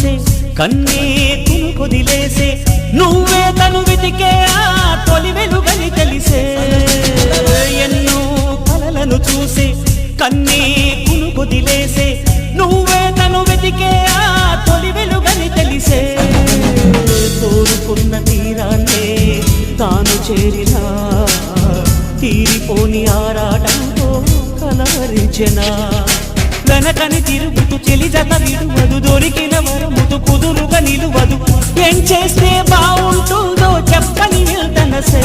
చూసే కన్నే కొదిలేసే నువ్వే తను వెతికే ఆ తొలి వెలుగని తెలిసే ఎన్నో కలలను చూసే కన్నే కొదిలేసే నువ్వే తను వెతికే ఆ తొలి వెలుగని తెలిసే కోరుకున్న తీరాన్నే తాను చేరినా తీరిపోని ఆరాటంతో కలవరించెనా వెనకని తిరుగుతూ చెలి జత విడువదు దొరికిన వరముదు కుదురుగా నిలువదు ఏం చేస్తే బాగుంటుందో చెప్పని వెళ్తనసే